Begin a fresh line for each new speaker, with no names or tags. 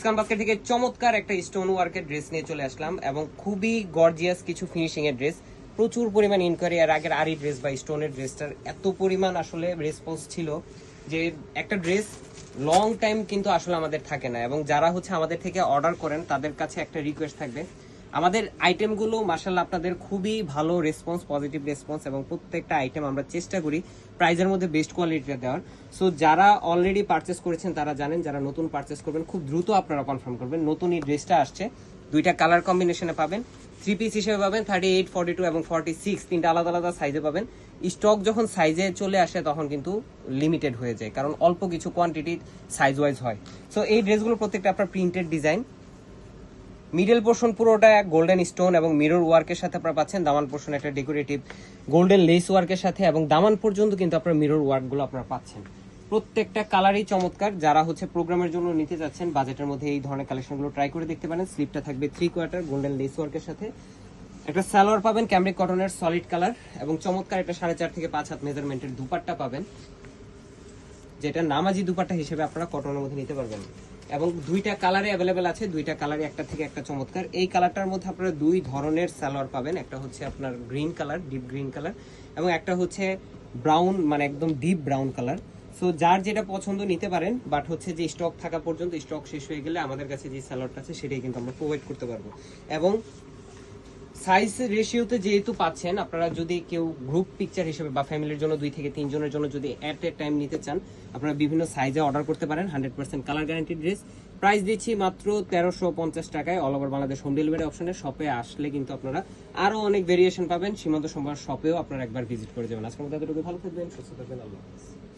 Muskan basket থেকে চমৎকার একটা স্টোন ওয়ার্কের ড্রেস নিয়ে চলে আসলাম এবং খুবই গর্জিয়াস কিছু ফিনিশিং এর ড্রেস। প্রচুর পরিমাণ ইনকোয়ারি, আর আগের আরি ড্রেস বা স্টোনের ড্রেসটার এত পরিমাণ আসলে রেসপন্স ছিল যে একটা ড্রেস লং টাইম কিন্তু আসলে আমাদের থাকে না। এবং যারা হচ্ছে আমাদের থেকে অর্ডার করেন তাদের কাছে একটা রিকোয়েস্ট থাকবে, আমাদের আইটেমগুলো মাশাআল্লাহ আপনাদের খুবই ভালো রেসপন্স, পজিটিভ রেসপন্স, এবং প্রত্যেকটা আইটেম আমরা চেষ্টা করি প্রাইজের মধ্যে বেস্ট কোয়ালিটিটা দেওয়ার। সো যারা অলরেডি পারচেস করেছেন তারা জানেন, যারা নতুন পারচেস করবেন খুব দ্রুত আপনারা কনফার্ম করবেন। নতুন এই ড্রেসটা আসছে, দুইটা কালার কম্বিনেশনে পাবেন, 3 পিস হিসেবে পাবেন, 38, 42 এবং 46 তিনটা আলাদা আলাদা সাইজে পাবেন। স্টক যখন সাইজে চলে আসে তখন কিন্তু লিমিটেড হয়ে যায়, কারণ অল্প কিছু কোয়ান্টিটি সাইজ ওয়াইজ হয়। সো এই ড্রেসগুলো প্রত্যেকটা আপনার প্রিন্টেড ডিজাইন, মিডল পোর্শন পুরোটা গোল্ডেন স্টোন এবং মিরর ওয়ার্কের সাথে আপনারা পাচ্ছেন। দামান পোর্শন একটা ডেকোরেটিভ গোল্ডেন লেস ওয়ার্কের সাথে, এবং দামান পর্যন্ত কিন্তু আপনারা মিরর ওয়ার্কগুলো আপনারা পাচ্ছেন। প্রত্যেকটা কালারই চমৎকার। যারা হচ্ছে প্রোগ্রামের জন্য নিতে যাচ্ছেন বাজেটের মধ্যে এই ধরনের কালেকশনগুলো ট্রাই করে দেখতে পারেন। স্লিপটা থাকবে 3/4 গোল্ডেন লেস ওয়ার্কের সাথে, একটা সালোয়ার পাবেন ক্যামব্রিক কটনের সলিড কালার, এবং চমৎকার একটা 4.5 থেকে 5 হাত মেজারমেন্টের দুপাট্টা পাবেন, যেটা নামাজি দুপাট্টা হিসেবে আপনারা কটনের মধ্যে নিতে পারবেন। এবং দুইটা কালারে অ্যাভেলেবেল আছে, দুইটা কালারে একটা থেকে একটা চমৎকার। এই কালারটার মধ্যে আপনারা দুই ধরনের সালোয়ার পাবেন, একটা হচ্ছে আপনার green colour, deep green colour, এবং একটা হচ্ছে ব্রাউন, মানে একদম ডিপ ব্রাউন কালার। সো যার যেটা পছন্দ নিতে পারেন, বাট হচ্ছে যে স্টক থাকা পর্যন্ত, স্টক শেষ হয়ে গেলে আমাদের কাছে যে সালোয়ারটা আছে সেটাই কিন্তু আমরা প্রোভাইড করতে পারবো। এবং সাইজ রেশিওতে যেহেতু পাচ্ছেন, আপনারা যদি কেউ গ্রুপ পিকচার হিসেবে বা ফ্যামিলির জন্য 2 থেকে 3 জনের জন্য যদি এট এ টাইম নিতে চান, আপনারা বিভিন্ন সাইজে অর্ডার করতে পারেন। 100% কালার গ্যারান্টি ড্রেস। প্রাইস দিচ্ছি মাত্র 1350 টাকায়, all over Bangladesh home delivery অপশনে। শপে আসলে কিন্তু আপনারা আরো অনেক ভেরিয়েশন পাবেন। সীমান্ত সম্ভার শপেও আপনারা একবার ভিজিট করে যাবেন। আজকের মতো এতটুকু, ভালো থাকবেন, সুস্থ থাকবেন, আল্লাহ হাফেজ।